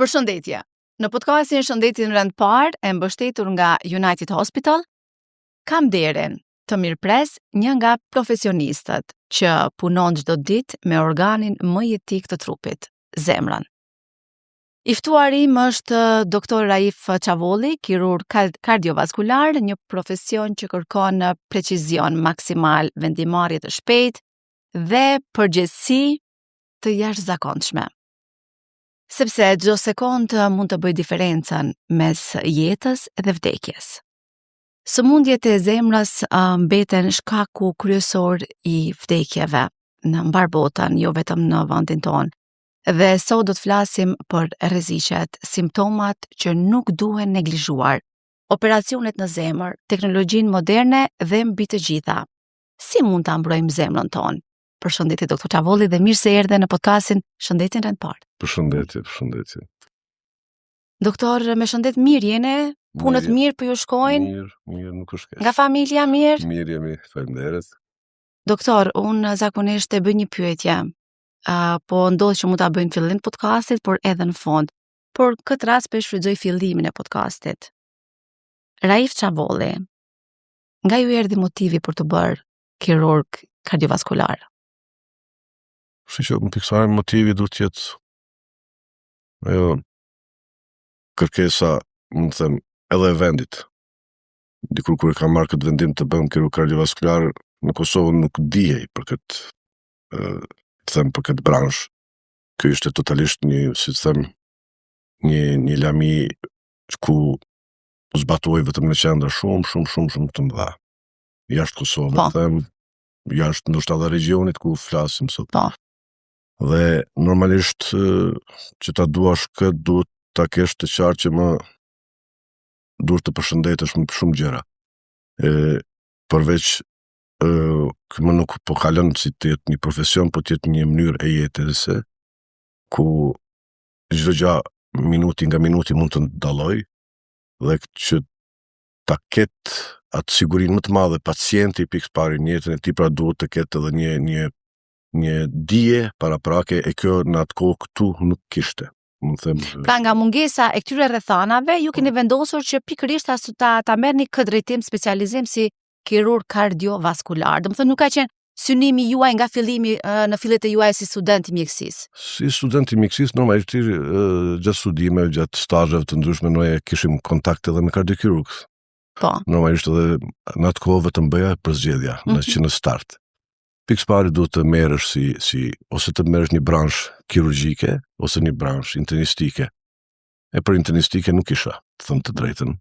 Përshëndetje. Në podcastin Shëndetin rënd parë e mbështetur nga United Hospital, kam nderin të mirëpres një nga profesionistët që punon çdo ditë me organin më jetik të trupit, zemrën. I ftuari im është doktor Raif Çavolli, kirurg kardiovaskular, një profesion që kërkon precizion maksimal, vendimarrje të shpejtë dhe përgjegjësi të jashtëzakonshme. Sepse çdo sekond mund të bëjë diferencën mes jetës dhe vdekjes. Sëmundjet e zemrës mbeten shkaku kryesor i vdekjeve në mbar botën, jo vetëm në vendin tonë. Dhe sot do të flasim për rreziqet, simptomat që nuk duhen neglizhuar, operacionet në zemër, teknologjinë moderne dhe mbi të gjitha. Si mund ta mbrojmë zemrën tonë? Përshëndetje doktor Çavolli dhe mirë se erdhe në podcastin Shëndetin rënd parë. Përshëndetje. Doktor, me shëndet mirë jene? Punët mirë po ju shkojnë? Mirë, nuk është keq. Nga familja mirë? Mirë jemi, faleminderit. Doktor, unë zakonisht e bëj një pyetje. Po ndodh që mund ta bëj në fillim të podcastit, por edhe në fund. Por këtë rast po e shfrytëzoj fillimin e podcastit. Raif Çavolli, nga ju erdhi motivi për të bërë kirurg kardiovaskular? Që në piksarë motivi duhet të jetë ajo kërkesa, mund të them, edhe e vendit. Dikur kur e kam marrë këtë vendim të bëhem kirurg kardiovaskular, në Kosovë nuk dijej për këtë, të them, për këtë bransh. Ky ishte totalisht një, si të them, një lami ku zbatoi vetëm në qendra shumë të mëdha. Jashtë Kosovës, të them, jashtë ndoshta edhe regionit ku flasim sot. Dhe normalisht që ta duash këtë duhet ta kesh të qartë që më duhet të përshëndetesh me shumë gjëra. Përveç më nuk po kalon si të jetë një profesion, po të jetë një mënyrë e jetës ku çdo gjë minuti nga minuti mund të ndalloj dhe që ta ketë atë sigurinë më të madhe pacienti pikë pari në jetën e tij, pra duhet të ketë edhe një dije paraprake, e kjo në atë kohë këtu nuk kishte. Pra nga mungesa e këtyre rrethanave, ju keni vendosur që pikërisht ta merrni këtë drejtim specializim si kirurg kardiovaskular. Domethënë nuk ka qenë synimi juaj nga fillimi në fillet e juaj si student i mjekësisë. Si student i mjekësisë, normalisht gjatë studimeve, gjatë stazheve të ndryshme ne kishim kontakt edhe me kardiokirurg. Po. Normalisht edhe në atë kohë vetëm bëja përzgjedhja, në start. Pikë pari duhet të merresh si ose të merresh një bransh kirurgjike ose një bransh internistike. E për internistike nuk isha, të them të drejtën.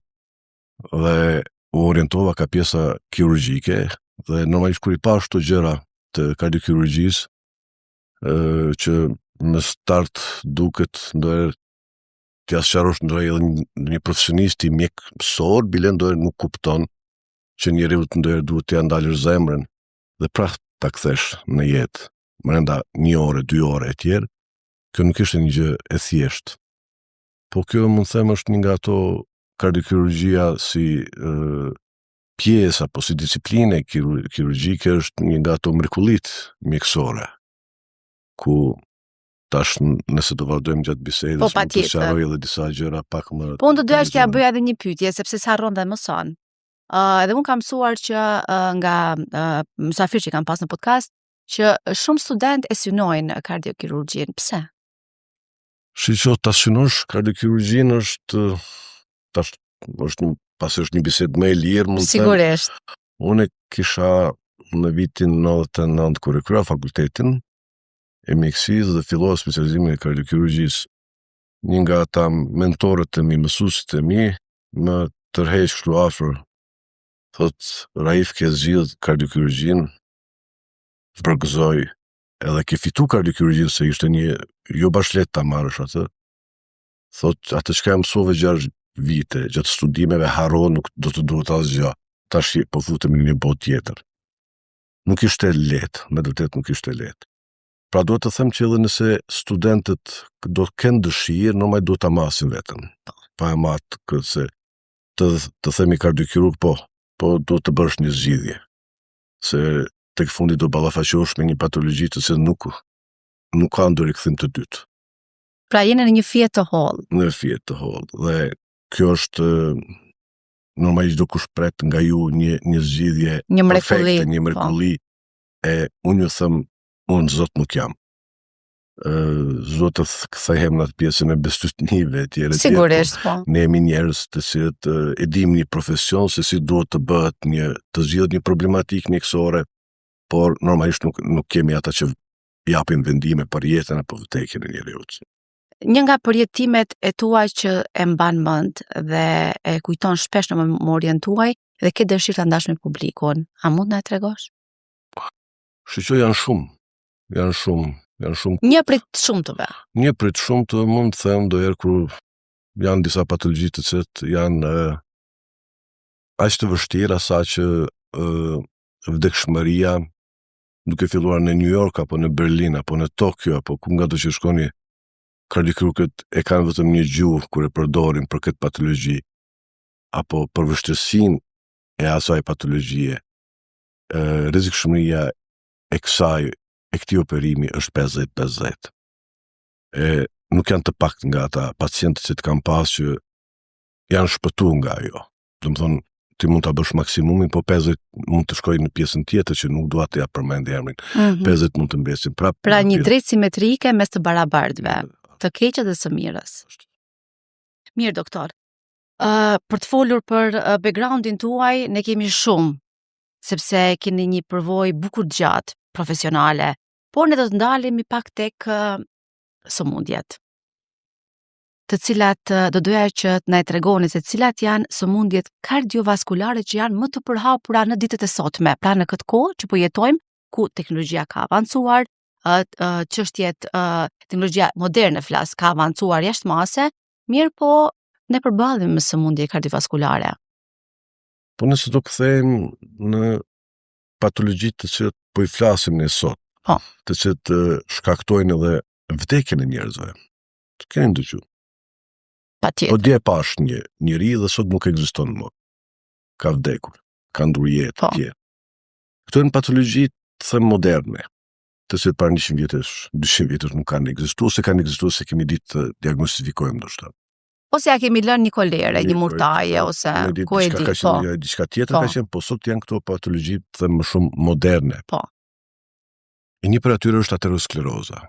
Dhe u orientova ka pjesa kirurgjike dhe normalisht kur i pash këto gjëra të kardiokirurgjisë, që në start duket ndonjëherë t'ia sqarosh ndonjë një profesionist i mjekësor, bile ndonjëherë nuk kupton që njeriu ndonjëherë duhet t'ia ndalësh zemrën dhe pra ta kthesh në jetë brenda 1 ore, 2 ore e tjerë. Kjo nuk ishte një gjë e thjeshtë. Po kjo mund të them është një nga ato kardiokirurgjia si pjesë apo si disiplinë kirurgjike është një nga ato mrekullit mjekësore, ku tash nëse do vazhdojmë gjatë bisedës, mund të sqaroj edhe disa gjëra pak më. Po unë do doja t'ja bëja edhe një pyetje, sepse s'harron dhe mëson. Edhe unë kam mësuar që nga mysafirë që kam pas në podcast, që shumë student e synojnë kardiokirurgjin. Pse? Që ta synosh kardiokirurgjin është një bisedë më e lirë, mund të them. Sigurisht. Unë kisha në vitin 99 kur e krya fakultetin e mjekësisë dhe fillova specializimin e kardiokirurgjisë. Një nga ata mentorët e mi, mësuesit e mi, më tërheq kështu afër. Thot, Raif, ke zgjidhur kardiokirurgjin, përgëzoj, edhe ke fitu kardiokirurgjin, se ishte një jo bashkëlet ta marrësh atë. Thot, atë çka mësove 6 vite, gjatë studimeve haro, nuk do të duhet asgjë. Tash po futemi në një botë tjetër. Nuk ishte lehtë, me vërtet nuk ishte lehtë. Pra duhet të them që edhe nëse studentët do të kenë dëshirë, normalisht duhet ta masin veten. Pa e marrë këse të themi kardiokirurg, po duhet të bësh një zgjidhje. Se tek fundi do ballafaqohesh me një patologji të cilën nuk ka ndërrikthim të dytë. Pra jeni në një fjet të hollë. Në fjet të hollë. Dhe kjo është normalisht do kush pret nga ju një zgjidhje Një mrekulli. perfekte, një mrekulli. E unë ju them, unë zot nuk jam. Zotët kthehem në atë pjesën e besytnive etj. Sigurisht, po. Ne jemi njerëz të cilët e dim një profesion se si duhet të bëhet të zgjidhet një problematikë mjekësore, por normalisht nuk kemi ata që japin vendime për jetën apo vdekjen e njeriut. Një nga përjetimet e tuaj që e mban mend dhe e kujton shpesh në memorien tuaj dhe ke dëshirë ta ndash me publikun, a mund na e tregosh? Shqo janë shumë. Një prit shumëtëve. Një prit shumëtëve mund të them ndonjëherë kur janë disa patologji të cilat janë aq të vështira sa që vdekshmëria duke filluar në New York apo në Berlin apo në Tokyo apo ku nga do që shkoni, kardiokirurgët e kanë vetëm një gjuhë kur e përdorin për këtë patologji apo për vështirësinë e asaj patologjie. Rrezikshmëria e këtij operimi është 50-50. Nuk janë të pak nga ata pacientët që të kam pas që janë shpëtuar nga ajo. Domethënë, ti mund ta bësh maksimumin, po 50 mund të shkojnë në pjesën tjetër që nuk dua të ja përmend emrin. 50 mund të mbesin prapë. Pra një drejtë simetrike mes të barabartëve, të keqet dhe së mirës. Mirë, doktor. Për të folur për backgroundin tuaj, ne kemi shumë, sepse keni një përvojë bukur gjatë, profesionale, por ne do të ndalemi pak tek sëmundjet, të cilat do doja që të na e tregoni se cilat janë sëmundjet kardiovaskulare që janë më të përhapura në ditët e sotme, pra në këtë kohë që po jetojmë, ku teknologjia ka avancuar, çështjet teknologjia moderne ka avancuar jashtëmase, mirë po ne përballemi me sëmundje kardiovaskulare. Po nëse do kthehemi në patologjitë të cilat po i flasim ne sot, të cilat shkaktojnë edhe vdekjen e njerëzve. Të keni dëgjuar? Patjetër. Po dje pash një njeri dhe sot nuk ekziston më. Ka vdekur, ka ndruar jetë tjetër. Këto janë patologji të them moderne, të cilat para 100 vjetësh, 200 vjetësh nuk kanë ekzistuar, se kanë ekzistuar se kemi ditë të diagnostifikojmë ndoshta. Ose ja kemi lënë një kolere, një murtaje, ose ku e di, po. Diçka tjetër ka qenë, po sot janë këto patologji të them më shumë moderne. Po. E një për atyre është ateroskleroza.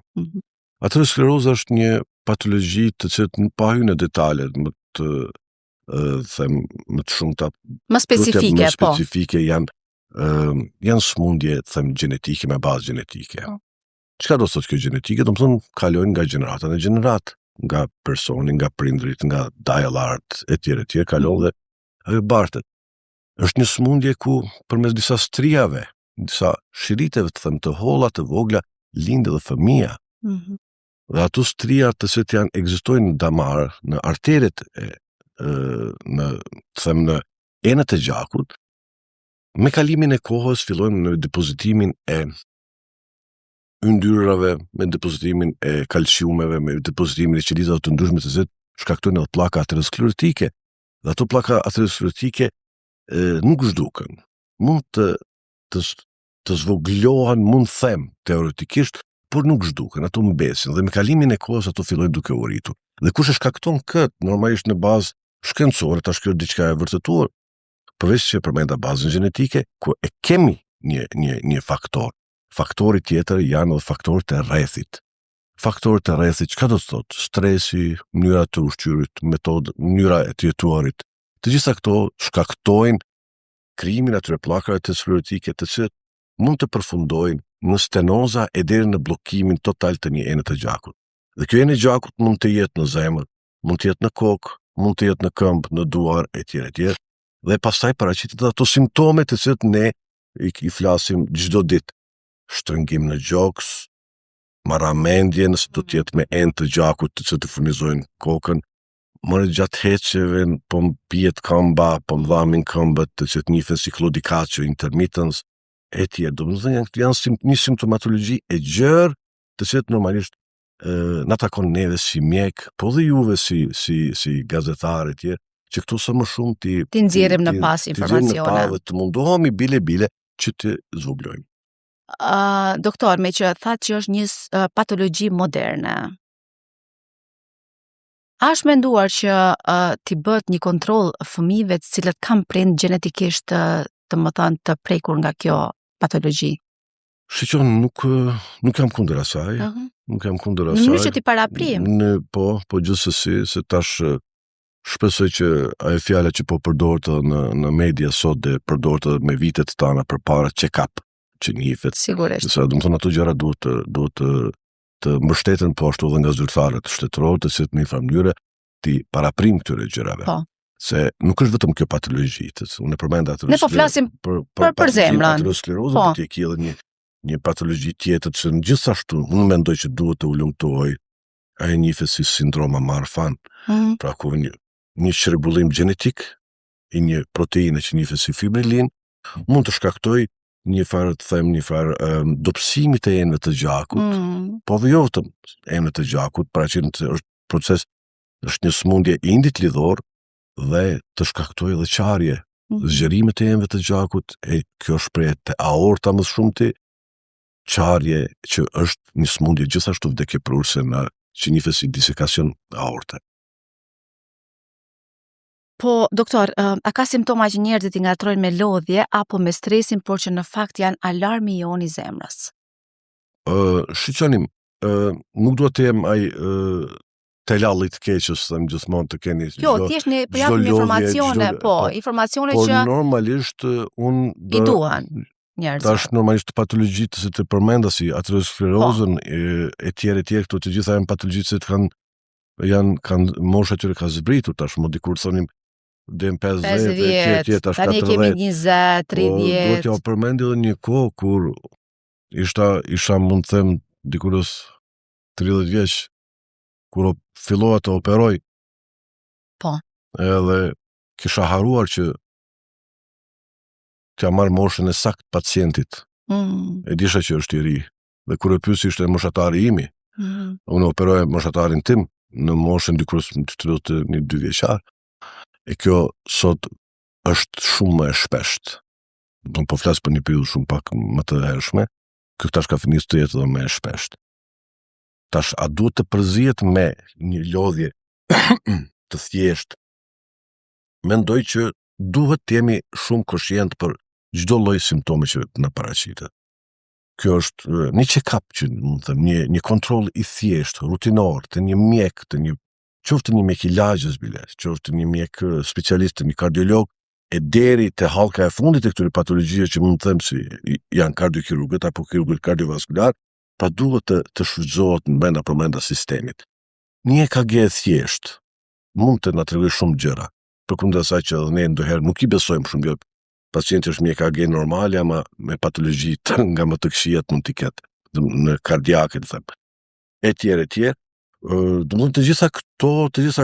Ateroskleroza është një patologji të cilat nuk pa hyrë në detalet më të shumta, më specifike, më specifike janë smundje them gjenetike me bazë gjenetike. Çka do të thotë kjo gjenetike? Do të thonë kalojnë nga gjenerata në gjenerat, nga personi, nga prindrit, nga dialart etj, kalon dhe ajo bartet. Është një smundje ku përmes disa strijave, disa shiriteve të them të holla të vogla, lindë dhe fëmia. Dhe ato strijat të cilat janë ekzistojnë në damar, në arteret në enët e gjakut, me kalimin e kohës fillojnë në depozitimin e yndyrave, me depozitimin e kalciumeve, me depozitimin e qelizave të ndryshme të cilat shkaktojnë edhe pllaka aterosklerotike. Dhe ato pllaka aterosklerotike nuk zhduken. Mund të zvoglohen, mund them teoretikisht, por nuk zhduken, ato mbesin dhe me kalimin e kohës ato fillojnë duke u rritur. Dhe kush e shkakton këtë, normalisht në bazë shkencore, tash kjo diçka e vërtetuar, përveç që përmenda bazën gjenetike, ku e kemi një faktor. Faktori tjetër janë edhe faktorët e rrethit. Faktorët e rrethit, çka do të thotë? Stresi, mënyra të ushqyrit, metodë, mënyra e të jetuarit. Të gjitha këto shkaktojnë krijimin atyre pllakave aterosklerotike të cilat mund të përfundojnë në stenoza e deri në bllokimin total të një ene të gjakut. Dhe kjo enë e gjakut mund të jetë në zemër, mund të jetë në kokë, mund të jetë në këmbë, në duar etj. Dhe pastaj paraqitet ato simptome të cilat ne i flasim çdo ditë. Shtrëngim në gjoks, marramendje nëse do të jetë me enë të gjakut të cilat të furnizojnë kokën, më gjatë heqjeve, po mbiet këmba, po mdhamin këmbët të cilat njihen si claudicacio intermittens etj. Domethënë janë një simptomatologji e gjerë të cilat normalisht na takon neve si mjek, po dhe juve si gazetar etj, që këtu sa më shumë ti nxjerrim në pas informacione. Të mundohemi bile që të zvoglojmë. Doktor, me që thatë që është një patologji moderne, A është menduar që t'i bëhet një kontroll fëmijëve të cilët kanë prind gjenetikisht të më thënë të prekur nga kjo patologji? Shiqon, nuk jam kundër asaj. Nuk jam kundër asaj. Në mënyrë që t'i paraprim. Po gjithsesi, se tash shpresoj që ajo fjala që po përdoret në media sot dhe përdoret me vitet tana përpara check-up që njihet. Sigurisht. Sa do të thonë ato gjëra duhet të mbështeten po ashtu edhe nga zyrtarët shtetëror të cilët në një mënyrë ti paraprim këtyre gjërave. Po. Se nuk është vetëm kjo patologji, unë e përmend atë. Ne po flasim për zemrën. Aterosklerozën, po. Ti ke edhe një patologji tjetër që gjithashtu unë mendoj që duhet të ulëmtohej, ai njihet si sindroma Marfan. Pra ku një çrregullim gjenetik i një proteine që njihet si fibrilin mund të shkaktojë një farë dobësimi të enëve të gjakut, po dhe jo vetëm enëve të gjakut, pra që është proces, është një sëmundje i indit lidhor dhe të shkaktojë edhe qarje, zgjerimet e enëve të gjakut, e kjo shprehet te aorta më shumë ti, qarje që është një sëmundje gjithashtu vdekjeprurse që njihet si disekacion aorte. Po, doktor, a ka simptoma që njerëzit i ngatrojnë me lodhje apo me stresin, por që në fakt janë alarmi i ioni zemrës? Shiqonim, nuk duhet të jem ai telallit keqës, thëmë gjithmonë të keni. Jo, thjesht ne përjapim informacione, informacione që normalisht i duan njerëzve. Tash normalisht patologjitë që të përmenda si aterosklerozën e tjerë këto të gjitha janë patologjitë që kanë mosha që ka zbritur tash, më dikur thonim dhe në 50, tani kemi 20, 30. Duhet ja përmendi edhe një kohë kur isha mund të them dikurës 30 vjeç, kur fillova të operoj. Po. Edhe kisha haruar që t'ja marr moshën e saktë pacientit. E disha që është i ri. Dhe kur e pyesi ishte moshatari imi. Unë operoja moshatarin tim në moshën dikurës 32 vjeçar. E kjo sot është shumë më e shpesht. Unë po flas për një periudhë shumë pak më të hershme, kjo tash ka finisur të jetë edhe më e shpesht. Tash a duhet të përzihet me një lodhje të thjesht? Mendoj që duhet të jemi shumë koshient për çdo lloj simptome që na paraqitet. Kjo është një check-up që mund të them, një kontroll i thjesht, rutinor, të një mjek, qoftë një mjek i lagjës bile, qoftë një mjek specialist, një kardiolog, e deri te hallka e fundit e këtyre patologjive që mund të them si janë kardiokirurgët apo kirurgët kardiovaskular, pra duhet të shfrytëzohet në brenda sistemit. Një EKG e thjesht mund të na tregojë shumë gjëra, përkundër asaj që edhe ne ndonjëherë nuk i besojmë shumë gjë. Pacienti është me EKG normale, ama me patologji nga më të këqijat mund t'i ketë në kardiake, të them. Etj. Domethënë të gjitha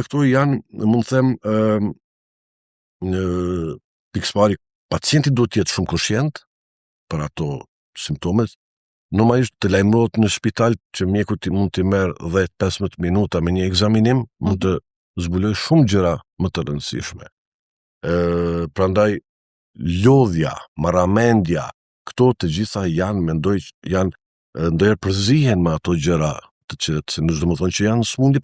këto janë, mund të them, pikëpari, pacienti duhet të jetë shumë koshient për ato simptomet. Normalisht të lajmërohet në spital që mjeku mund t'i merr 10-15 minuta me një ekzaminim, mund të zbuloj shumë gjëra më të rëndësishme. Prandaj lodhja, marramendja, këto të gjitha mendoj ndonjëherë përzihen me ato gjëra të cilat se nuk do të thonë që janë sëmundje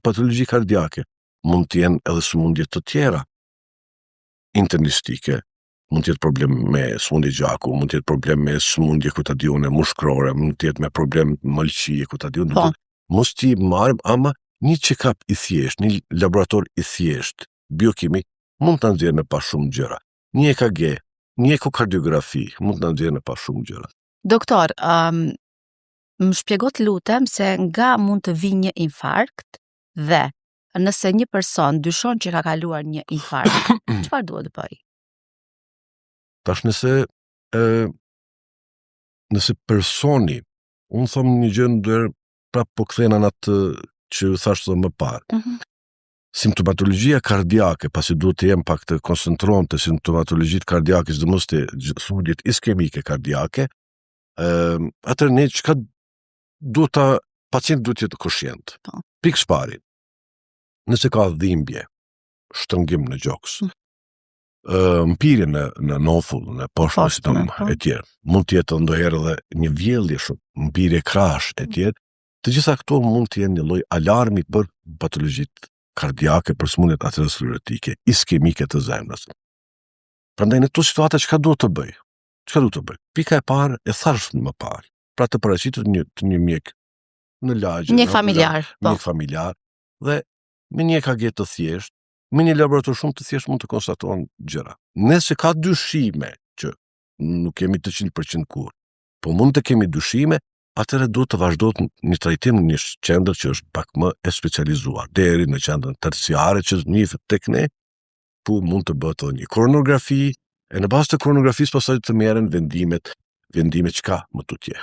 patologji kardiake, mund të jenë edhe sëmundje të tjera internistike, mund të jetë problem me sëmundje gjaku, mund të jetë problem me sëmundje kutadione mushkërore, mund të jetë me problem mëlçie kutadione. Mos ti marrim, ama një check-up i thjesht, një laborator i thjesht, biokimik, mund të nxjerrë në pa shumë gjëra. Një EKG, një ekokardiografi, mund të nxjerrë në pa shumë gjëra. Doktor, më shpjegot lutem se nga mund të vijë një infarkt dhe nëse një person dyshon që ka kaluar një infarkt, çfarë duhet të bëj? Tash nëse personi, unë them një gjë ndër prap po kthena në atë që thash më parë. Simptomatologjia kardiake, pasi duhet të jem pak të koncentruar te simptomatologjitë kardiake, sidomos te sëmundjet iskemike kardiake, atëherë ne çka pacienti duhet të jetë koshient. Pikë pari, nëse ka dhimbje, shtrëngim në gjoks, mpirje në nofull, në poshtë e tjerë, mund të jetë ndonjëherë edhe një vjellje shumë, mpirje krash e tjerë, të gjitha këto mund të jenë një lloj alarmi për patologjitë kardiake, për sëmundjet aterosklerotike, iskemike të zemrës. Prandaj në këto situata çka duhet të bëj? Çka duhet të bëj? Pika e parë e thash më parë. Pra të paraqitet një mjek në lagje, Mjek familjar, po. mjek familjar dhe me një EKG të thjeshtë, me një laborator shumë të thjeshtë mund të konstatohen gjëra. Nëse ka dyshime që nuk kemi të 100% kur, po mund të kemi dyshime, atëherë duhet të vazhdohet një trajtim në një qendër që është pak më e specializuar, deri në qendrën terciare që njihet tek ne, ku mund të bëhet edhe një koronografi, e në bazë të koronografisë pastaj të merren vendime çka më tutje.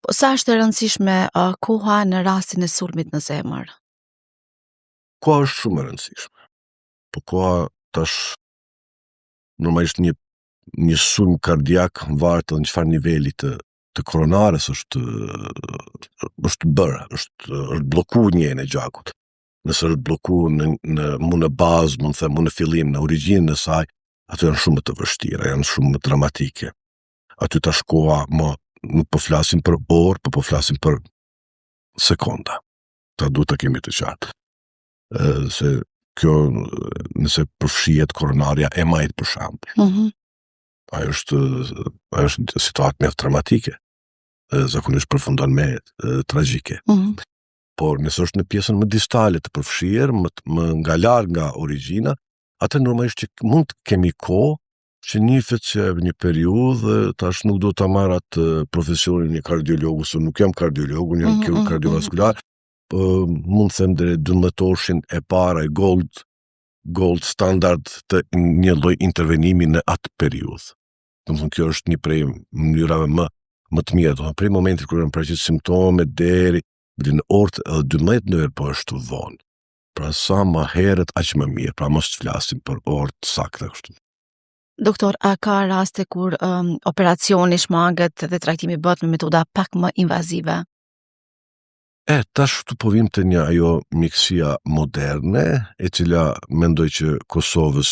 Po sa është e rëndësishme koha në rastin e sulmit në zemër? Koha është shumë e rëndësishme. Po koha tash normalisht një sulm kardiak varet në çfarë niveli të koronares është bërë, është bllokuar një enë e gjakut. Nëse është bllokuar në bazë, mund të them, në fillim, në origjinën e saj, ato janë shumë të vështira, janë shumë dramatike. Aty tash koha nuk po flasim për orë, po flasim për sekonda. Ta duhet të kemi të qartë. Se kjo, nëse përfshihet koronaria e majt për shembull. Ajo është një situatë mjaft dramatike. Zakonisht përfundon me tragjike. Por nëse është në pjesën më distale të përfshirë, më nga larg nga origjina, atë normalisht që mund të kemi kohë që nifet që një periudhë, tash nuk do ta marr atë profesionin e kardiologut, se nuk jam kardiolog, unë jam kirurg kardiovaskular, mund të them deri 12 orëshin e para e gold standard të një lloj intervenimi në atë periudhë. Domethënë kjo është një prej mënyrave më të mira, domethënë prej momentit kur janë paraqit simptome deri në orët 12 në po është vonë. Pra sa më herët aq më mirë, pra mos të flasim për orë sakta kështu. Doktor, a ka raste kur operacioni shmanget dhe trajtimi bëhet me metoda pak më invazive? Tash këtu po vim të një ajo mjekësia moderne, e cila mendoj që Kosovës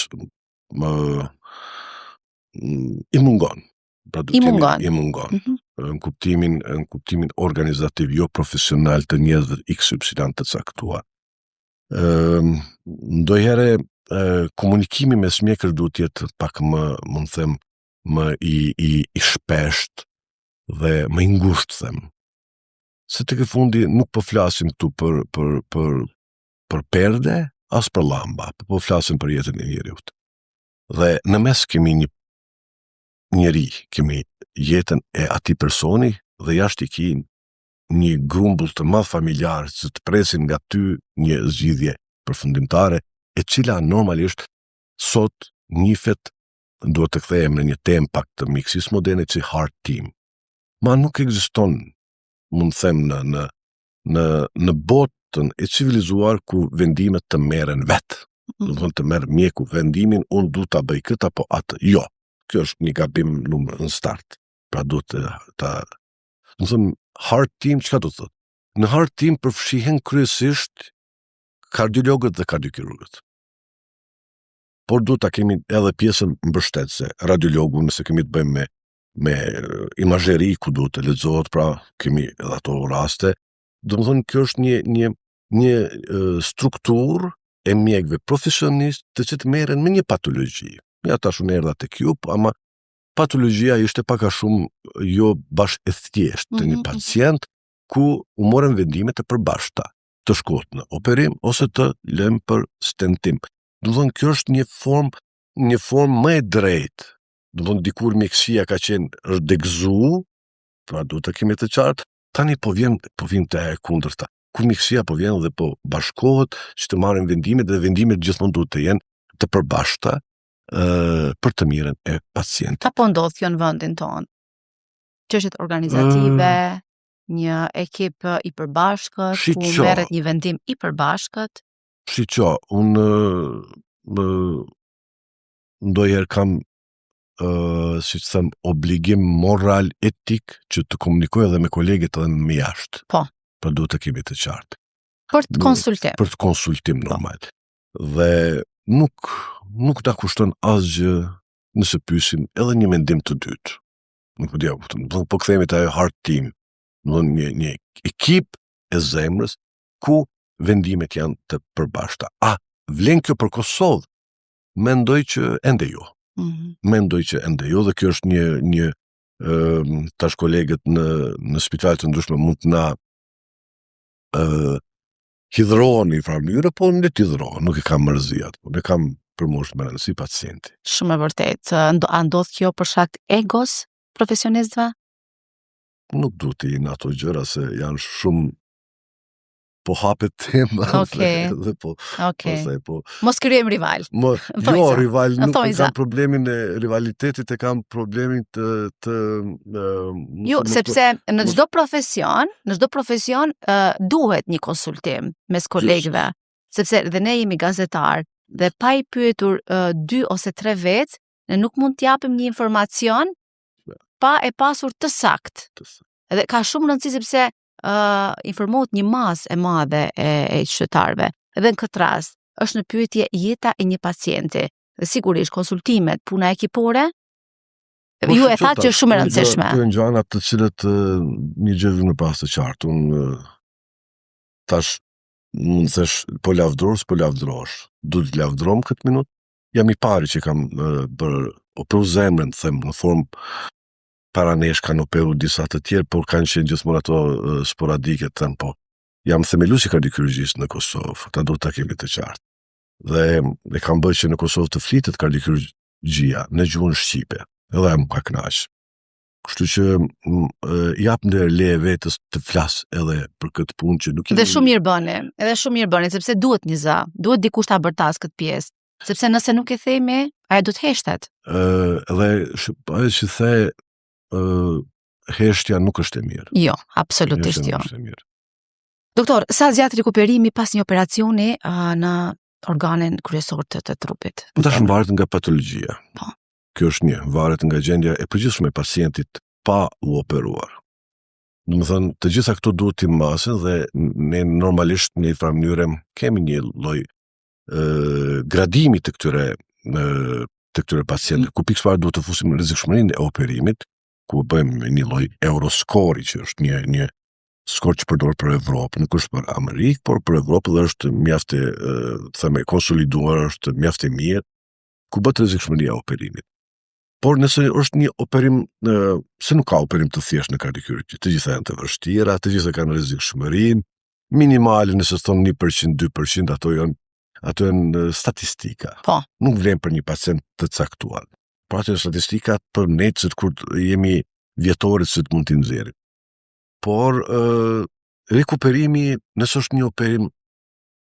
i mungon. I mungon. Në kuptimin organizativ, jo profesional të njerëzve XY të caktuar. Ndonjëherë komunikimi mes mjekësh duhet të jetë pak më, mund të them, më i shpesht dhe më i ngushtë, them. Se tek e fundi nuk po flasim këtu për perde, as për llamba, po flasim për jetën e njerëzit. Dhe në mes kemi një njeri, kemi jetën e atij personi dhe jashtë i ki një grumbull të madh familjar që të presin nga ty një zgjidhje përfundimtare, e cila normalisht sot njihet, duhet të kthehem në një temë pak të mjekësisë moderne, si heart team. Ma nuk ekziston, mund të them, në botën e civilizuar ku vendimet të merren vetë. Do të thonë të merr mjeku vendimin, unë du ta bëj këtë apo atë. Jo. Kjo është një gabim në start. Pra duhet ta do të them, heart team çka do të thotë? Në heart team përfshihen kryesisht kardiologët dhe kardiokirurgët. Por duhet ta kemi edhe pjesën mbështetëse, radiologu, nëse kemi të bëjmë me imazheri ku duhet të lexohet, pra kemi edhe ato raste. Domethënë kjo është një strukturë e mjekëve profesionistë të që të merren me një patologji. Ja tash unë erdha tek ju, ama patologjia ishte pak a shumë jo bashkë e thjeshtë të një pacient ku u morën vendime të përbashkëta, të shkohet në operim ose të lëmë për stentim. Do të thonë kjo është një formë më e drejtë. Do të thonë dikur mjekësia ka qenë është degëzuar, pra duhet të kemi të qartë, tani po vjen te e kundërta. Ku mjekësia po vjen dhe po bashkohet që të marrin vendimet, dhe vendimet gjithmonë duhet të jenë të përbashkëta për të mirën e pacientit. Apo ndodh kjo në vendin tonë? Çështjet organizative, një ekip i përbashkët, ku merret një vendim i përbashkët. Shiqo, unë ndonjëherë kam si të them, obligim moral, etik, që të komunikoj edhe me kolegët edhe me jashtë. Po. Pra duhet të kemi të qartë. Për të konsultim. Për të konsultim normal. Dhe nuk ta kushton asgjë nëse pyesim edhe një mendim të dytë. Nuk po dia, po kthehemi te ajo heart team, një ekip e zemrës ku vendimet janë të përbashkëta. Vlen kjo për Kosovë? Mendoj që ende jo. Mendoj që ende jo, dhe kjo është një tash kolegët në spitalet të ndryshme mund të na hidhrohen në një mënyrë, po në të hidhrohen, nuk e kam mërzijat, po ne kam përmosh me rëndësi pacienti. Shumë e vërtet. A ndodh kjo për shkak të egos profesionistëve? Nuk du të jenë ato gjëra se janë shumë po hapet tema dhe po. Mos kryejmë rival. Jo, rival nuk kam problemin e rivalitetit, e kam problemin të Jo, sepse në çdo profesion duhet një konsultim mes kolegëve, sepse dhe ne jemi gazetar dhe pa i pyetur 2 ose 3 vetë, ne nuk mund të japim një informacion pa e pasur të sakt. Edhe ka shumë rëndësi sepse informohet një masë e madhe e qytetarëve. Edhe në këtë rast është në pyetje jeta e një pacienti. Dhe sigurisht konsultimet, puna ekipore, ju e thatë që është shumë e rëndësishme. Këto janë gjëra të cilët një gjë në pas të qartë. Unë tash mund të thesh po lavdrosh. Duhet të lavdrom këtë minutë. Jam i pari që kam operu zemrën, them, në formë para nesh kanë operu disa të tjerë, por kanë qenë gjithmonë ato sporadike të thënë, po jam themeluesi kardiokirurgjisë në Kosovë, ta duhet ta kemi të qartë. Dhe e kam bërë që në Kosovë të flitet kardiokirurgjia në gjuhën shqipe, edhe jam ka kënaq. Kështu që jap ndër leje vetës të flas edhe për këtë punë që nuk Dhe shumë mirë bëni, sepse duhet një zë, duhet dikush ta bërtas këtë pjesë, sepse nëse nuk e themi, ajo do të heshtet. Edhe ajo që the heshtja nuk është e mirë. Jo, absolutisht jo. Doktor, sa zgjat rikuperimi pas një operacioni në organin kryesor të trupit? Tash varet nga patologjia. Po. Kjo është një, varet nga gjendja e përgjithshme e pacientit pa u operuar. Domethënë, të gjitha këto duhet të masen dhe ne normalisht në një mënyrë kemi një lloj gradimi të këtyre pacientëve, ku pikërisht duhet të fusim në rrezikshmërinë e operimit, ku bëjmë një lloj euroskori që është një skor që përdor për Evropë, nuk është për Amerikë, por për Evropë dhe është mjaft e konsoliduar, është mjaft e mirë, ku bëhet rrezikshmëria e operimit. Por nëse është një operim, se nuk ka operim të thjeshtë në kardiokirurgji, të gjitha janë të vështira, të gjitha kanë rrezikshmërinë minimale, nëse thon 1%, 2%, ato janë statistika. Po. Nuk vlen për një pacient të caktuar. Pra që statistikat për ne që kur jemi vjetorit që të mund t'i nxjerrim. Por rikuperimi, nësë është një operim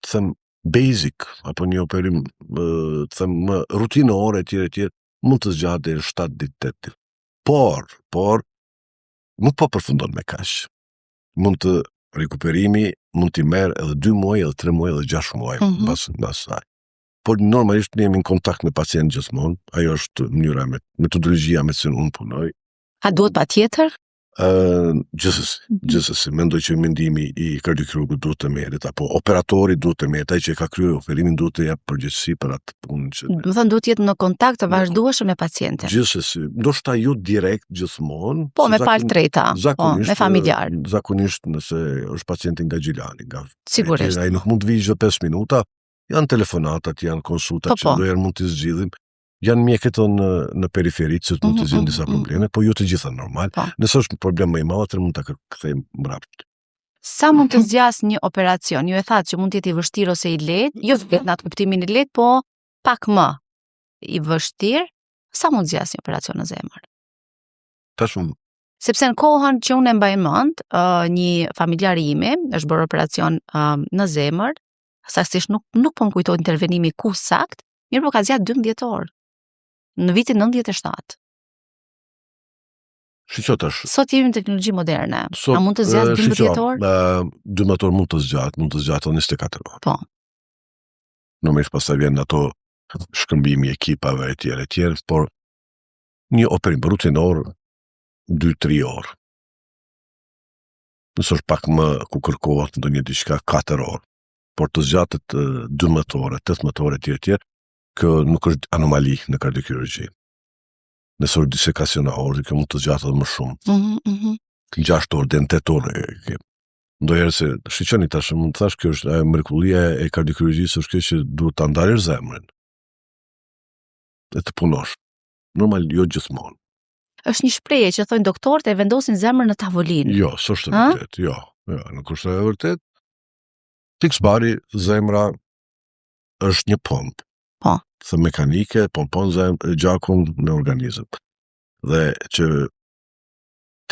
të them basic, apo një operim të them rutinore etj, mund të zgjatë deri 7 ditë 8 ditë. Por nuk po përfundon me kaq. Rikuperimi mund t'i merr edhe 2 muaj, edhe 3 muaj, edhe 6 muaj pas asaj. Por normalisht ne jemi në kontakt me pacient gjithmonë, ajo është mënyra metodologjia me cilën unë punoj. A duhet patjetër? Gjithsesi, mendoj që mendimi i kardiokirurgut duhet të merret, apo operatori duhet të merret, ai që ka kryer operimin duhet të jap përgjegjësi për atë punë që. Do thënë duhet të jetë në kontakt të vazhdueshëm me pacientin. Gjithsesi, ndoshta jo direkt gjithmonë, po me palë treta, po me familjar. Zakonisht nëse është pacienti nga Gjilani, sigurisht. Ai nuk mund të vijë 5 minuta, janë telefonatat, janë konsultat që ndonjëherë mund të zgjidhim. Janë mjekët në periferi që mund të zgjidhin disa probleme, po jo të gjitha normal. Nëse është problem më i madh, atëherë mund ta kthejmë mbrapsht. Sa mund të zgjas një operacion? Ju e thatë që mund të jetë i vështirë ose i lehtë, jo vetëm në atë kuptimin e lehtë, po pak më i vështirë. Sa mund të zgjas një operacion në zemër? Sepse në kohën që unë e mbaj mend, një familjar i imi është bërë operacion në zemër, saktësisht nuk po më kujtohet intervenimi ku sakt, mirë po ka zgjatë 12 orë. Në vitin 97. Sot jemi në teknologji moderne. A mund të zgjatë 12 orë? 12 orë mund të zgjatë 24 orë. Po. Normalisht pastaj vjen ato shkëmbimi ekipave etj, por një operim rutinor 2-3 orë. Nëse është pak më ku kërkohet ndonjë diçka 4 orë. Por të zgjatet 12 orë, 18 orë etj. Kjo nuk është anomali në kardiokirurgji. Nëse është disekacionore, kjo mund të zgjatet më shumë. 6 orë, deri në 8 orë. ndonjëherë se shiqoni tash mund të thash kjo është ajo mrekullia e kardiokirurgjisë është kjo që duhet ta ndalësh zemrën. E të punosh. Normal jo gjithmonë. Është një shprehje që thonë doktorët e vendosin zemrën në tavolinë. Jo, s'është e vërtet. Jo, nuk është e vërtet. Fiksbari zemra është një pompë. Po. Thë mekanike, pompon gjakun në organizëm. Dhe që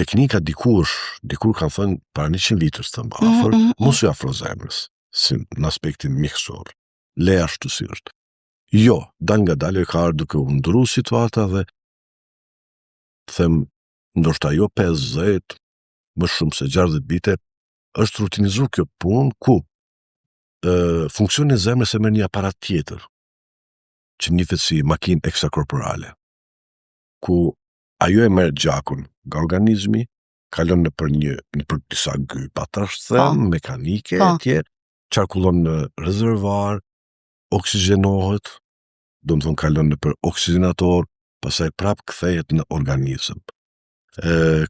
teknika dikur kanë thënë para 100 vitës të më afër, mos u afro zemrës, si në aspektin mjekësor. Le ashtu si është. Jo, dal nga dalë ka ardhur duke u ndryshuar situata dhe them ndoshta jo 50, më shumë se 60 vite, është rutinizuar kjo punë ku funksioni i zemrës e merr një aparat tjetër që njihet si makinë ekstrakorporale, ku ajo e merr gjakun nga organizmi, kalon nëpër nëpër disa gypa, tash them, mekanike e tjerë, qarkullon në rezervuar, oksigenohet, do të thonë kalon nëpër oksigenator, pastaj prap kthehet në organizëm.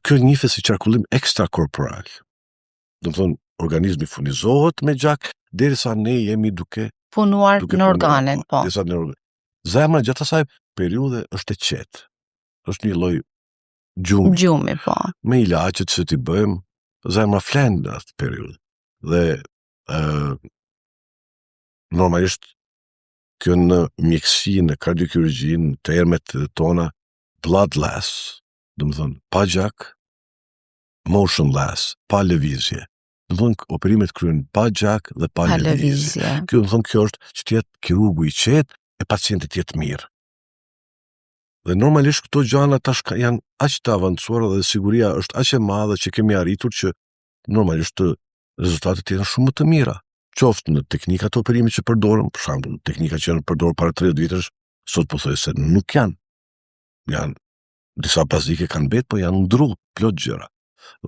Kjo njihet si qarkullim ekstrakorporal. Do të thonë organizmi furnizohet me gjak derisa ne jemi duke punuar në organet, po. Zemra gjatë asaj periudhe është e qetë. Është një lloj gjumi. Gjumi, po. Me ilaçet që ti bëjmë, zemra flen në atë periudhë. Dhe normalisht kjo në mjekësi, në kardiokirurgji, në termet tona, bloodless, do të thonë pa gjak, motionless, pa lëvizje. Do të thonë operimet kryhen pa gjak dhe pa lëvizje. Kjo do të thonë kjo është që të jetë kirurgu i qetë e pacienti të jetë mirë. Dhe normalisht këto gjëra tash janë aq të avancuara dhe siguria është aq e madhe që kemi arritur që normalisht rezultatet janë shumë më të mira. Qoftë në teknikat e operimit që përdoren, për shembull, teknika që janë përdorur para 30 vitesh, sot po thoj se nuk janë. Janë disa bazike kanë betë, po janë ndruar plot gjëra.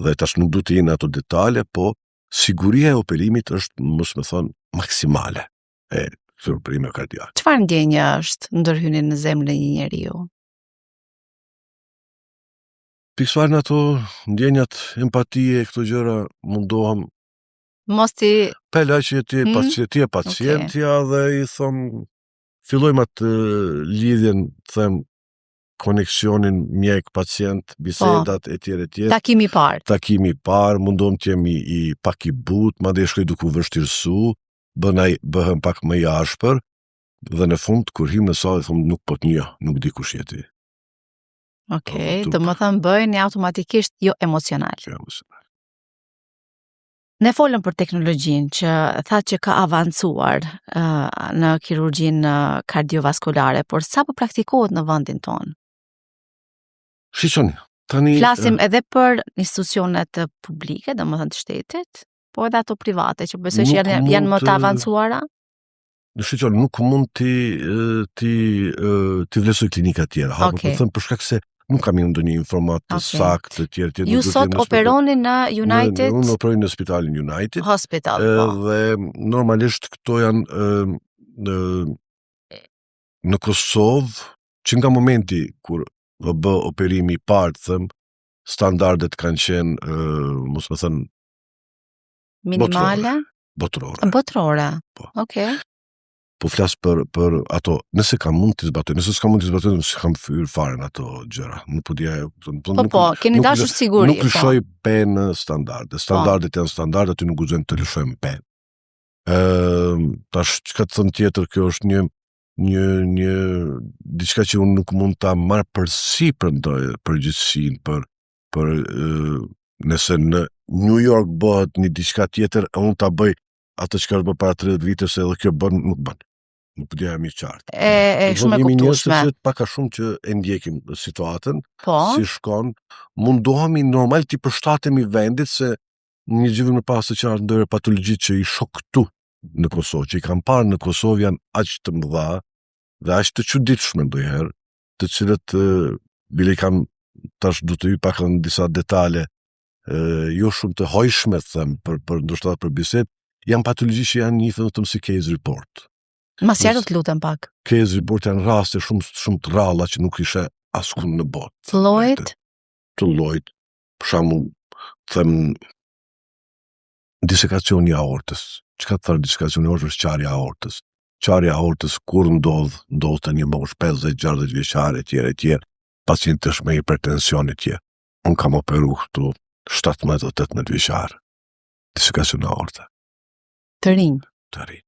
Dhe tash nuk duhet të jeni ato detale, po siguria e operimit është, mos më thon, maksimale e operimit kardiak. Çfarë ndjenja është ndërhyrje në zemrën e një njeriu? Pikësisht ato ndjenjat, empatie, këto gjëra mundohem mos ti pela që ti e pacientja dhe i thom fillojmë atë lidhjen, them koneksionin mjek-pacient, bisedat e tjera. Takimi i parë, mundohem të jemi i pak i butë, madje shkoj duke u vështirësu, bëhem pak më i ashpër, dhe në fund kur him në sallë them nuk po të njoh, nuk di kush je ti. Okej, do të thënë bëjeni automatikisht jo emocional. Ne folëm për teknologjinë që tha që ka avancuar në kirurgjinë kardiovaskulare, por sa po praktikohet në vendin tonë? Shishoni, tani flasim edhe për institucionet publike, domethënë të shtetit, po edhe ato private që besoj që janë më të avancuara. Shishoni, nuk mund ti vlerësoj klinika të tjera, po them për shkak se nuk kam ndonjë informat të saktë të tjerë. Ju sot operoni në United? Unë operoj në spitalin United. Hospital, dhe normalisht këto janë në Kosovë, që nga momenti kur bë operimi i parë, them, standardet kanë qenë, mos më thënë, minimale? Botërore. Po. Okej. Po flas për ato, nëse kam mund të zbatoj, nëse s'kam mund të zbatoj, nëse kam fyr fare në ato gjëra. Nuk po dia. Po, keni dashur siguri. Nuk lëshoj pe në standarde. Standardet janë standarde, aty nuk guxojmë të lëshojmë pe. Tash çka të them tjetër, kjo është një diçka që unë nuk mund ta marr përsipër përgjegjësinë për nëse në New York bëhet një diçka tjetër, unë ta bëj atë që është bërë para 30 vitesh edhe kjo bën, nuk bën. Nuk po dia më qartë. Shumë e kuptueshme. Pak a shumë që e ndjekim situatën, po, si shkon, mundohemi normal të përshtatemi vendit se një gjë më pas se çfarë ndonjë patologji që i shoh këtu në Kosovë, që i kam parë në Kosovë janë aq të mëdha dhe aq të çuditshme ndonjëherë, të cilët bile kam tash do të hyj pak në disa detale, jo shumë të hojshme them për ndoshta për bisedë, janë patologji që janë një vetëm si case report. Ma sjarë të lutem pak. Case report janë raste shumë të ralla që nuk ishe askund në botë. Të llojit? Të llojit. Për shembull, them disekacioni i aortës. Çka thon disekacioni i aortës? Qarja e aortës. Qarja e aortës kur ndodh të një moshë 50-60 vjeçare etj. Pacienti është me hipertension etj. Unë kam operu këtu 17-18 vjeçar. Disekacion e aortës. Të rinj. Të rinj.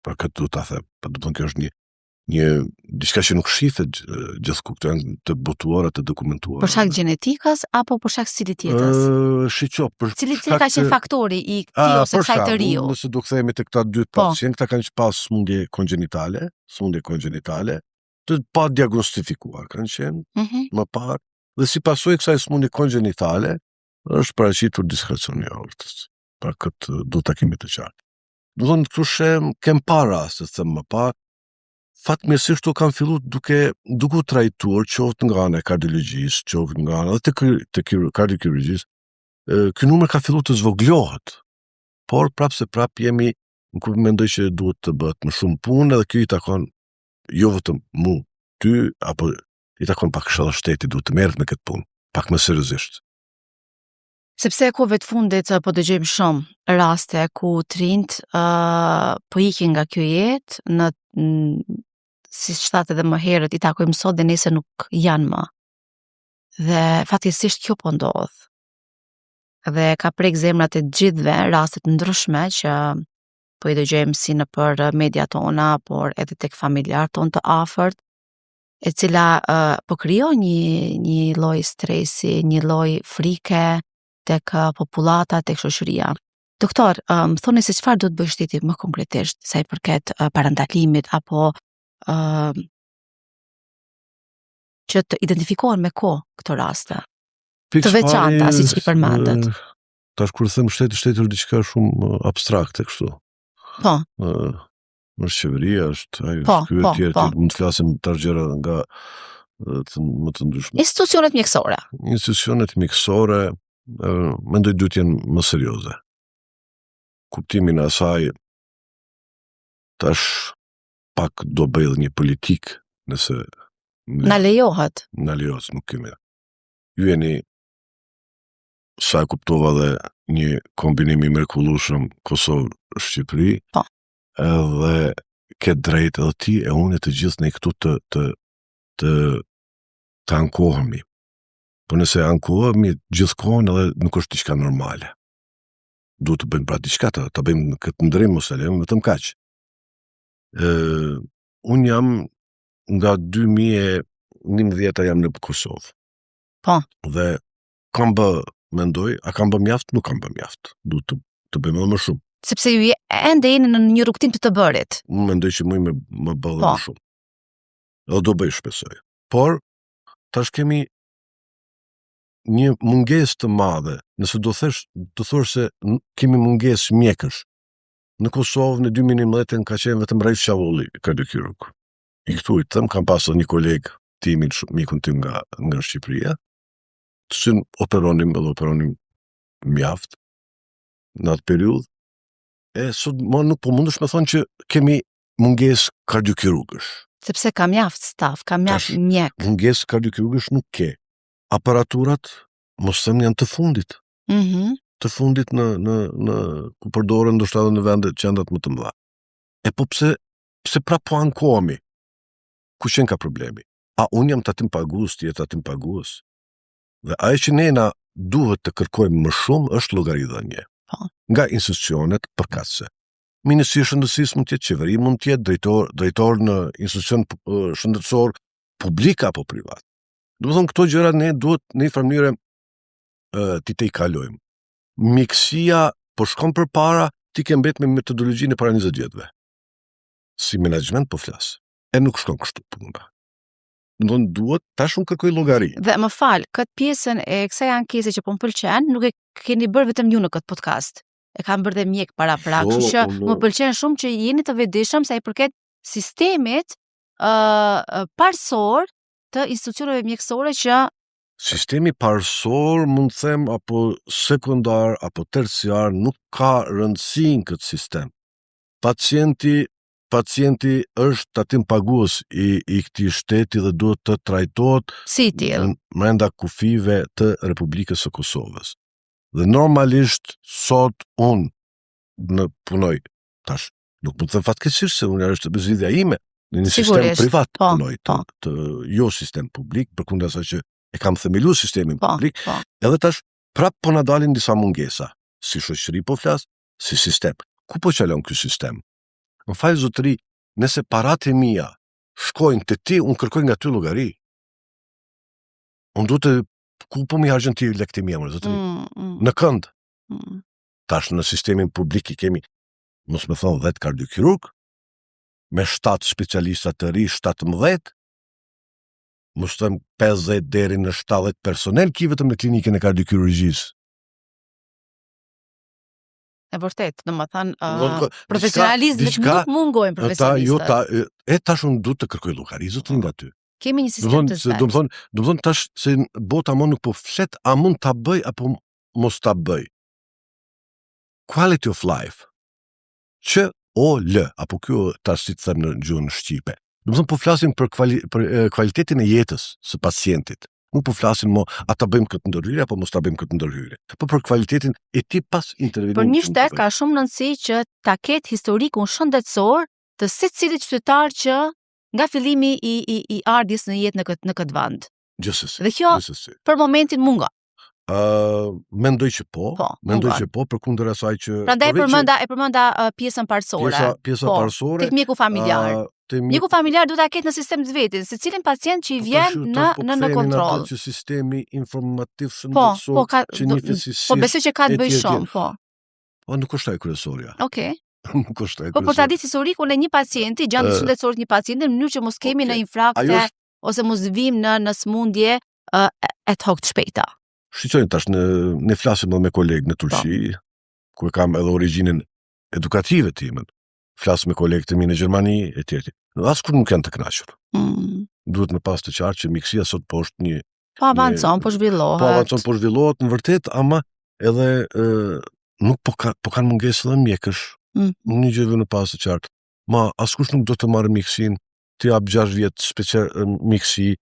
Për këtë du ta them, kjo është një diçka që nuk shihet gjithku, këto janë të botuara, të dokumentuara. Për shkak gjenetikës apo për shkak cilit jetës? Shiqo, për cili ka qenë faktori i këtij ose kësaj të riu? Nëse do kthehemi te këta dy pacientë, këta kanë pas smundje kongjinitale, të pa diagnostifikuar kanë qenë më parë, dhe si pasojë kësaj smundje kongjinitale është paraqitur disekacioni i aortës. Pra këtë do ta kemi të qartë. Do të thonë këtu kem para raste, them më parë, fatmirësisht to kanë filluar duke trajtuar qoftë nga ana e kardiologjisë, qoftë nga ana të kardiokirurgjisë. Ky numër ka filluar të zvoglohet. Por prapë jemi në kur mendoj që duhet të bëhet më shumë punë, edhe kjo i takon jo vetëm mu, ty, apo i takon pak edhe shteti, duhet të merret me këtë punë, pak më seriozisht. Sepse kohëve të fundit po dëgjojmë shumë raste ku të rinjt po ikin nga kjo jetë, në si shtatë edhe më herët i takojmë sot dhe nesër nuk janë më. Dhe fatkeqësisht kjo po ndodh. Dhe ka prek zemrat e gjithëve rastet ndryshme që po i dëgjojmë si nëpër media tona, por edhe tek familjarët tonë të afërt, e cila po krijon një lloj stresi, një lloj frike tek popullata, tek shoqëria. Doktor, më thoni se çfarë do të bëjë shteti më konkretisht sa i përket parandalimit apo që të identifikohen me kohë këto raste të veçanta, siç i përmendet. Tash kur them shteti është diçka shumë abstrakte kështu. Po. Është qeveria, është ajo, tjetër, mund të flasim të gjëra nga më të ndryshme. Institucionet mjekësore. Institucionet mjekësore, mendoj duhet jenë më serioze. Kuptimin e asaj tash pak do bëj edhe një politik, nëse na lejohet. Nuk kemi. Ju jeni, sa e kuptova, dhe një kombinim i mrekullueshëm Kosovë-Shqipëri. Po. Edhe ke drejt edhe ti e unë të gjithë ne këtu të ankohemi. Po nëse ankohemi gjithkohon, edhe nuk është diçka normale. Duhet të bëjmë pra diçka, të bëjmë këtë ndrim, mos e lejmë vetëm kaq. Unë jam nga 2011 jam në Kosovë. Po. Dhe kam mendoj, a kam bë mjaft? Nuk kam bë mjaft. Duhet të bëjmë edhe më shumë. Sepse ju ende jeni në një rrugtim të bërit. Unë mendoj që më bëllë më shumë. Edhe do bëj, shpresoj. Por tash kemi një mungesë të madhe, nëse do thosh se kemi mungesë mjekësh. Në Kosovë në 2011 ka qenë vetëm Raif Shavulli, kardiokirurg. I këtu i them, kam pasur një koleg timin, mikun tim nga Shqipëria, të cilin operonim mjaft në atë periudhë. Sot nuk po mundesh me thonë që kemi mungesë kardiokirurgësh. Sepse ka mjaft staf, ka mjaft mjek. Mungesë kardiokirurgësh nuk ke. Aparaturat, mos them, janë të fundit. Të fundit në ku përdoren ndoshta edhe në vende qendrat më të mëdha. Po pse po ankohemi? Ku qen ka problemi? A unë jam tatim pagues, ti je tatim pagues? Dhe ajo që nena duhet të kërkojmë më shumë është llogaridhënie. Nga institucionet përkatëse. Ministri i Shëndetësisë mund të jetë, qeveri mund të jetë, drejtor në institucion shëndetësor publik apo privat. Do të thonë këto gjëra ne duhet në një mënyrë ti të i kalojmë. Mjekësia po shkon përpara, ti ke mbet me metodologjinë e para 20 vjetëve. Si menaxhment po flas. Nuk shkon kështu puna. Do të duhet tash unë kërkoj llogari. Dhe më fal, këtë pjesën e kësaj ankese që po më pëlqen, nuk e keni bërë vetëm ju në këtë podcast. E kam bërë dhe mjek para, kështu që më pëlqen shumë që jeni të vetëdijshëm sa i përket sistemit parsor të institucioneve mjekësore që sistemi parsor, mund të them, apo sekundar apo terciar, nuk ka rëndësi në këtë sistem. Pacienti është tatim pagues i këtij shteti dhe duhet të trajtohet si tillë brenda kufive të Republikës së Kosovës. Dhe normalisht sot unë në punoj tash. Nuk mund të them fatkeqësisht se unë është zgjidhja ime në një sistem Sigurisht, privat po, punoj, të jo sistem publik, përkundër asaj që e kam themeluar sistemin publik, edhe tash prap po na dalin disa mungesa, si shoqëri po flas, si sistem. Ku po qalon ky sistem? Në fal zotëri, nëse paratë e mia shkojnë te ti, unë kërkoj nga ty llogari. Unë duhet të ku po më harxhën ti lekët e mia, zotëri? Në kënd. Tash në sistemin publik i kemi, mos më thon 10 kardiokirurg, me 7 specialista të ri, 17, mos them 50 deri në 70 personel ki vetëm në klinikën e kardiokirurgjisë. E vërtet, domethënë profesionalizmit nuk mungojnë profesionistët. Tash unë duhet të kërkoj llogari zotrin nga ty. Kemi një sistem të vet. Domthon tash se bota më nuk po flet, a mund ta bëj apo mos ta bëj. Quality of life. QOL, apo kjo tash si të them në gjuhën shqipe. Domthon po flasim për kualitetin e jetës së pacientit. Nuk po flasim mo a ta bëjmë këtë ndërhyrje apo mos ta bëjmë këtë ndërhyrje. Po për kualitetin e tij pas intervenimit. Për një shtet ka shumë rëndësi që ta ketë historikun shëndetësor të secilit qytetar që nga fillimi i ardhjes në jetë në këtë vend. Gjithsesi. Dhe kjo për momentin mungon. Mendoj që po, përkundër asaj që prandaj e përmenda pjesën parsorë. Pjesa parsorë. Tek mjeku familjar. Mjeku familjar duhet ta ketë në sistem të vetin, secilin pacient që i vjen në kontroll. Që sistemi informativ shëndetësor që nifet si po besoj që ka të bëjë shumë, po. Po nuk është ai kryesorja. Okej. Nuk është ai. Po ta ditë historikun e një pacienti, gjendjen shëndetësore të një pacienti në mënyrë që mos kemi në infrakte ose mos vim në smundje ad hoc të shpejta. Shqyqojnë tash ne flasim edhe me kolegë në Turqi, ku e kam edhe origjinën edukative timen. Flas me kolegët e mi në Gjermani e tjerë. Askur nuk janë të kënaqur. Duhet me pas të qartë që miksia sot po është një po avancon, po zhvillohet në vërtet, ama edhe nuk po kanë mungesë edhe mjekësh. Një gjë në pas të qartë. Ma askush nuk do të marrë miksin, ti jap 6 vjet miksi,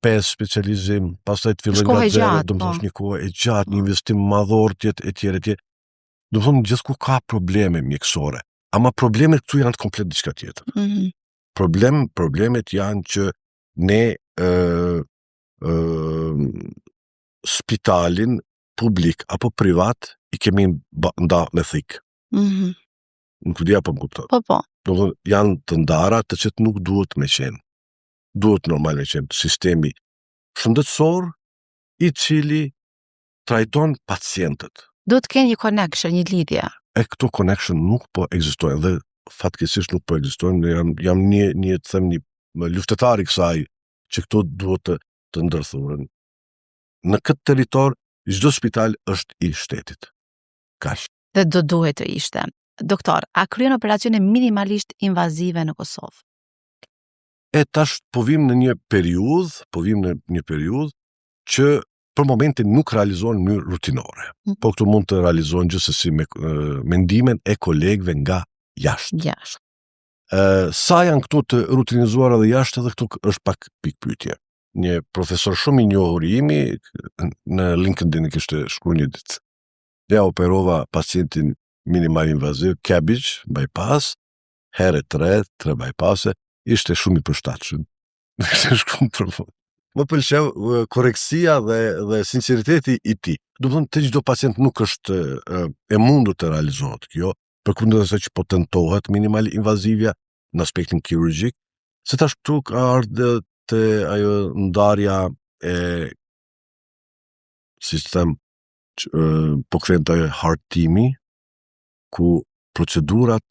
5 specializim, pastaj të fillojnë nga zero, domethënë një kohë e gjatë, një investim madhor etj. Domethënë gjithku ka probleme mjekësore, ama problemet këtu janë komplet diçka tjetër. Problemet janë që ne spitalin publik apo privat i kemi nda me thik. Nuk di apo më kupton. Po. Domethënë janë të ndara të që nuk duhet me qenë. Duhet normal me qenë sistemi shëndetësor i cili trajton pacientët. Duhet të kenë një connection, një lidhje. Këto connection nuk po ekzistojnë dhe fatkeqësisht nuk po ekzistojnë. Jam një të them një luftetar i kësaj që këto duhet të ndërthuren. Në këtë territor çdo spital është i shtetit. Kaq. Dhe do duhet të ishte. Doktor, a kryen operacione minimalisht invazive në Kosovë? Tash po vim në një periudhë që për momentin nuk realizohen në mënyrë rutinore. Po këtu mund të realizohen gjithsesi me mendimin e kolegëve nga jashtë. Sa janë këtu të rutinizuara dhe jashtë, edhe këtu është pak pikpyetje. Një profesor shumë i njohur i imi në LinkedIn kishte shkruar një ditë. Ja operova pacientin minimal invaziv, cabbage, bypass, herë 3 bypasse. Ishte shumë i përshtatshëm. Më pëlqeu korrektësia dhe sinqeriteti i tij. Domethënë te çdo pacient nuk është e mundur të realizohet kjo, përkundër asaj që po tentohet minimal invazivja në aspektin kirurgjik, se tash këtu ka ardhur te ajo ndarja e sistem po kthehen te heart teami, ku procedurat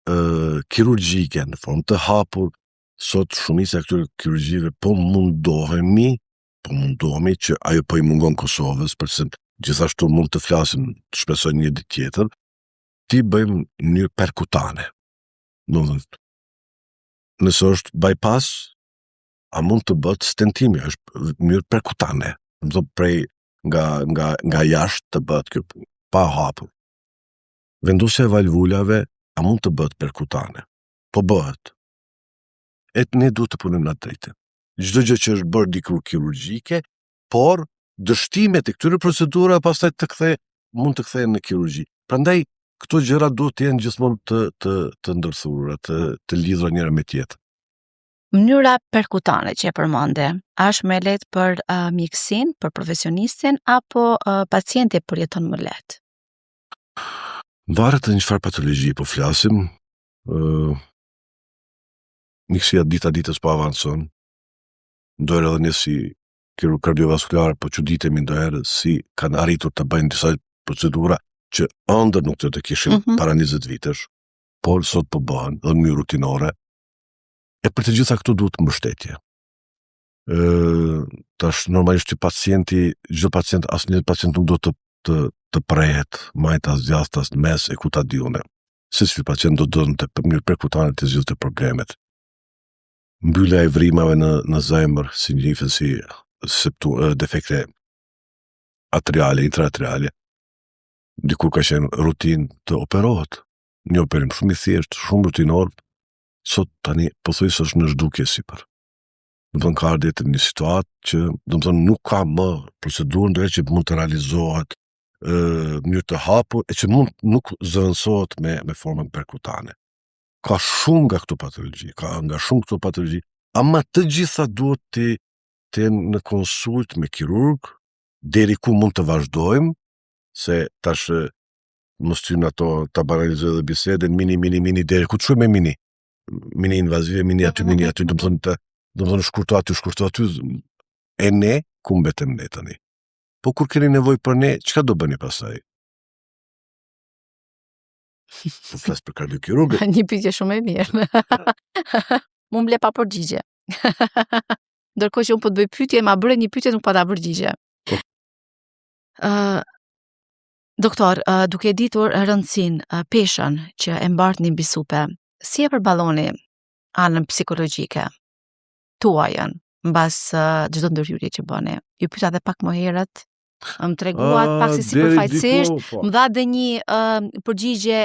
kirurgjike në formë të hapur, sot shumica e këtyre kirurgjive po mundohemi që ajo po i mungon Kosovës, përse gjithashtu mund të flasim, të shpresoj një ditë tjetër, ti bëjmë një perkutane. Nëse është bypass, a mund të bëhet stentimi, është mënyrë perkutane. Do prej nga jashtë të bëhet kjo pa hapur. Vendosja e valvulave a mund të bëhet perkutane? Po bëhet. Ne duhet të punojmë në atë drejtim. Çdo gjë që është bërë diku kirurgjike, por dështimet e këtyre procedura pastaj mund të kthehen në kirurgji. Prandaj këto gjëra duhet të jenë gjithmonë të ndërthurura, të lidhura njëra me tjetrën. Mënyra perkutane që e përmende, është më lehtë për mjekësin, për profesionistin, apo pacienti përjeton më lehtë? Varet në çfarë patologji po flasim. Mjekësia dita ditës po avancon. Ndojrë edhe ne si kirurg kardiovaskular, po çuditemi ndonjëherë si kanë arritur të bëjnë disa procedura që ëndër nuk të kishim para 20 vitesh, por sot po bëhen dhe në mënyrë rutinore. E për të gjitha këto duhet mbështetje. Tash normalisht që çdo pacient, asnjë pacient nuk do të prehet, majtas, djathtas, mes e ku ta diune. Se si pacient do të mënyrë perkutane të zgjidhte problemet. Mbyllja e vrimave në zemër, si njihen si defekte atriale, intraatriale. Dikur ka qenë rutinë të operohet. Një operim shumë i thjeshtë, shumë rutinor, sot tani pothuajse është në zhdukje sipër. Do të thonë ka ardhur në një situatë që do të thonë nuk ka më procedurë ndërsa që mund të realizohet në mënyrë të hapur e që nuk zëvendësohet me formën perkutane. Ka shumë nga këto patologji, ama të gjitha duhet të jenë në konsult me kirurg, deri ku mund të vazhdojmë, se tash mos tynë ato ta banalizojë dhe bisedën mini deri ku të shkojmë me mini invazive, mini aty, do të thonë shkurto aty, e ne ku mbetem ne tani. Po kur keni nevojë për ne, çka do bëni pastaj? Po flas për kardiokirurgët. Një pyetje shumë e mirë. Mu mble pa përgjigje. Ndërkohë që unë po të bëj pyetje, ma bëre një pyetje nuk pa ta përgjigje. Doktor, duke ditur rëndësinë, peshën që e mbartni mbi supe, si e përballoni anën psikologjike tuajën mbas çdo ndërhyrje që bëni? Ju pyeta edhe pak më herët, më treguat pak si përfaqësisht, më dha dhe një përgjigje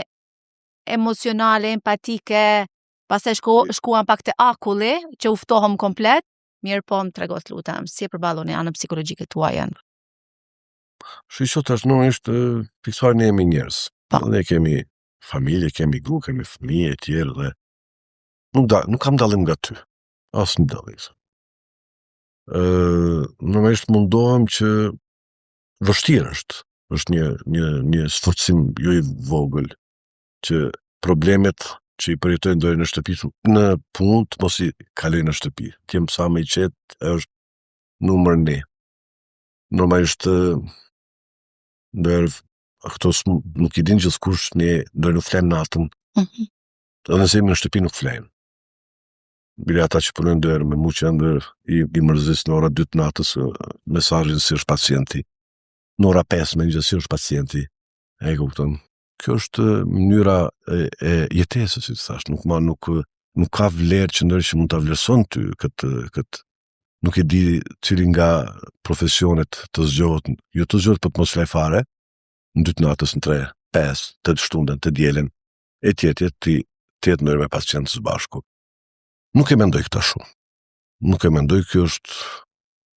emocionale, empatike, pastaj shkuan pak te akulli, që u ftohëm komplet. Mirë, po më tregot lutem, si e përballoni anën psikologjike tuajën? Shqo tash normalisht fiksar ne jemi njerëz. Ne kemi familje, kemi grup, kemi fëmijë e tjerë dhe nuk kam dallim nga ty. Asnjë dallim. Normalisht mundohem që vështirë është një sforcim jo i vogël që problemet që i përjetojnë dojnë në shtëpi, në punë të mos i kaloj në shtëpi. T'jem sa me i qetë është numër 1. Normalisht këto nuk i din gjithkush, ne dojnë nuk flenë natën, edhe nëse jemi në shtëpi nuk flenë. Bile ata që punojnë dojnë me mu që ndër i mërzis në ora 2 të natës mesazhin si është pacienti, në ora 5 me një si është pacienti, e kupton. Kjo është mënyra e jetesës, si të thash, nuk ka vlerë që ndër që mund të vlerëson ty këtë nuk e di cili nga profesionet të zgjohet, jo të zgjohet për të mos flaj fare, në 2 natës, në 3, 5, 8 shtunden, të dielën, e tjetër të jetë ndër me pacientës së bashku. Nuk e mendoj këta shumë. Nuk e mendoj, kjo është,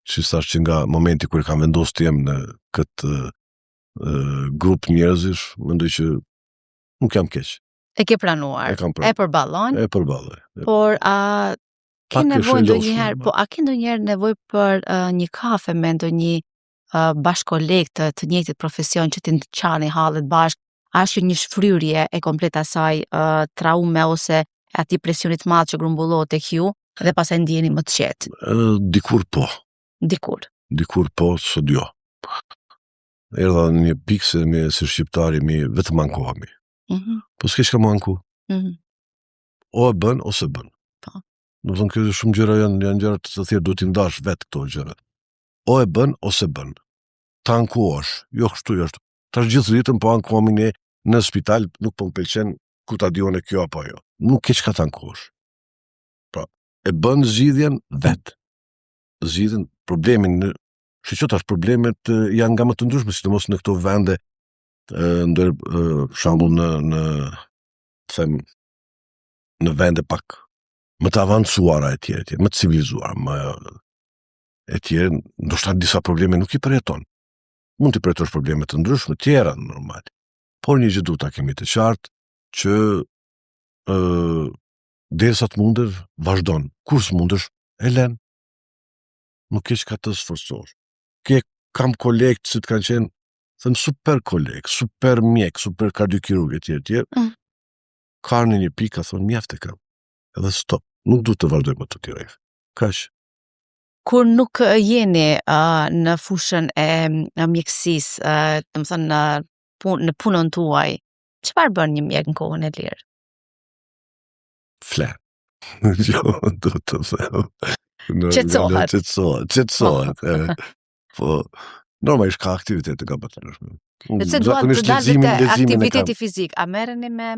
si thash që nga momenti kur kam vendosur të jem në këtë grup njerëzish, mendoj që nuk jam keq. E ke pranuar, e përballon. E përballoj. Por a ke nevojë ndonjëherë, a ke ndonjëherë nevojë për një kafe me ndonjë bashkoleg të njëjtit profesion që ti çani hallet bashk? A është një shfryrje e komplet asaj traume ose atij presionit madh që grumbullohet tek ju dhe pastaj ndjeni më të qetë? Dikur po. Dikur po, sot jo. Erdha në një pikë se me si shqiptari vetëm ankohemi. Po s'ke shka manku. O e bën, ose bën. Do të thonë kjo shumë gjëra janë gjëra të thjeshta, duhet t'i ndash vetë këto gjëra. O e bën, ose bën. Ta ankohesh, jo kështu është. Tash gjithë ditën po ankohemi ne në spital, nuk po më pëlqen ku ta dione kjo apo jo. Nuk ke çka ta ankohesh. Pra, e bën zgjidhjen vetë. Zgjidhen problemin në shqyqot është problemet janë nga më të ndryshme, sidomos në këto vende, ndër shembull në vende pak më të avancuara e tjerë, më të civilizuara, e tjerë, ndoshta disa probleme nuk i përjeton. Mund të përjetosh probleme të ndryshme tjera normal. Por një gjë duhet ta kemi të qartë që derisa të mundesh, vazhdon. Kur s'mundesh, e lën. Nuk ke çka të sforcosh. Kam kolegë që të kanë qenë, thëmë, super kolegë, super mjek, super kardiokirurg etj. Ka në një pikë, ka thonë, mjaft e kam. Edhe stop. Nuk du të vazhdoj më të tjera. Kaq. Kur nuk jeni në fushën e mjekësisë, të më thënë në punën tuaj, çfarë bën një mjek në kohën e lirë? Flen. Jo, do të them. Qetësohet. Po, normalisht ka aktivitet nga batërshme. Nëse duat të dalë aktiviteti fizik, a merreni me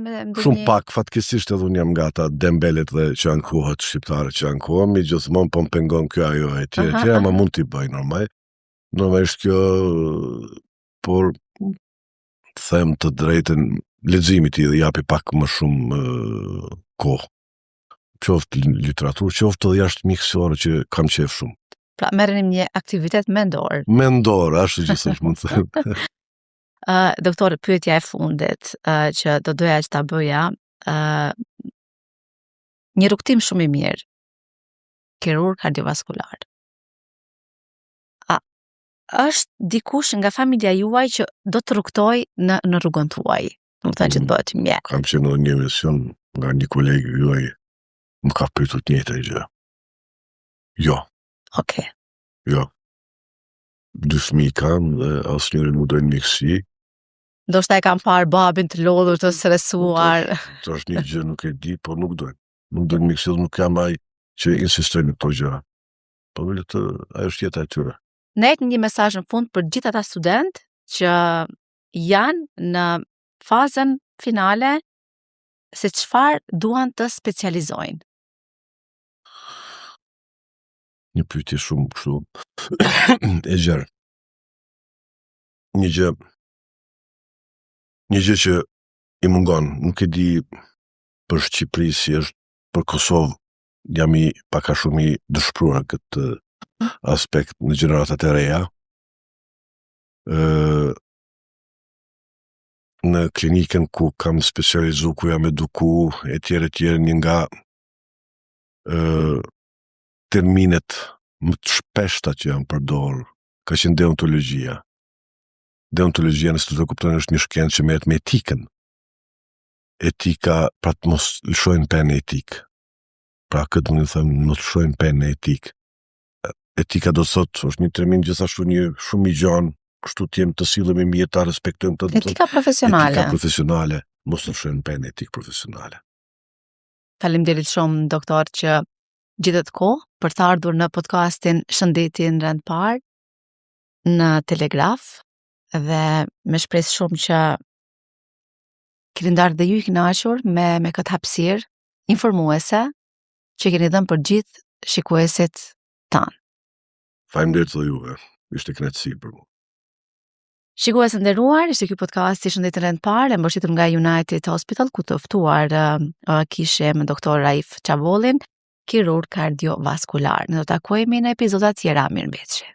shumë pak, fatkeqësisht edhe unë jam nga ata dembelet dhe që ankohet shqiptare që ankohemi, gjithmonë po më pengon kjo ajo etj, ama mund t'i bëj normal. Normalisht kjo, por them të drejtën, leximi i dhe japi pak më shumë kohë. Qoftë literaturë, qoftë edhe jashtë mjekësore që kam qef shumë. Pra merreni një aktivitet mendor. Mendor, ashtu gjithsesi mund të them. Doktor, pyetja e fundit që do doja që ta bëja, një rrugtim shumë i mirë, kirurg kardiovaskular. Është dikush nga familja juaj që do të rrugtoj në rrugën tuaj, do të thënë që të bëhet mjek. Kam qenë në një emision nga një kolegë juaj, më ka pyetur të njëjtën gjë. Jo. Okay. Jo. 2 fëmijë kam dhe asnjëri nuk dojnë mjekësi. Ndoshta e kam parë babin të lodhur, të stresuar. To është një gjë nuk e di, por nuk dojnë. Nuk dojnë mjekësi, nuk kam ai që insistojnë në këto gjëra. Po vetë të ajo është jeta e tyre. Ne jep një mesazh në fund për gjithë ata studentë që janë në fazën finale se çfarë duan të specializojnë. Një pyetje shumë kështu e gjerë. Një gjë që i mungon, nuk e di për Shqipëri si është, për Kosovë jam pak a shumë i dëshpëruar këtë aspekt në gjeneratat e reja. Në klinikën ku kam specializu, ku jam eduku, etj, një nga terminet më të shpeshta që jam përdor, ka qenë deontologjia. Deontologjia, nëse të kupton, është një shkencë që merret me etikën. Etika, pra të mos lëshojnë penë etik. Pra këtë më thëmë, mos lëshojnë penë etik. Etika do të thotë, është një termin gjithashtu një shumë i gjanë, kështu të jem të sillemi mirë, ta respektojmë të etika profesionale. Etika profesionale, mos lëshojnë penë etik profesionale. Faleminderit shumë, doktor, që gjetët kohë për të ardhur në podcastin Shëndetin rend parë në Telegraf, dhe me shpresë shumë që keni ndarë dhe ju i kënaqur me këtë hapësirë informuese që keni dhënë për gjithë shikuesit tanë. Faleminderit dhe juve, ishte kënaqësi për mua. Shikues të nderuar, ishte ky podcast i Shëndetin rend parë, e mbështetur nga United Hospital, ku të ftuar kishe me doktor Raif Çavollin, kirurg kardiovaskular. Ne do takojmë në epizoda tjera, mirëmbëjtje.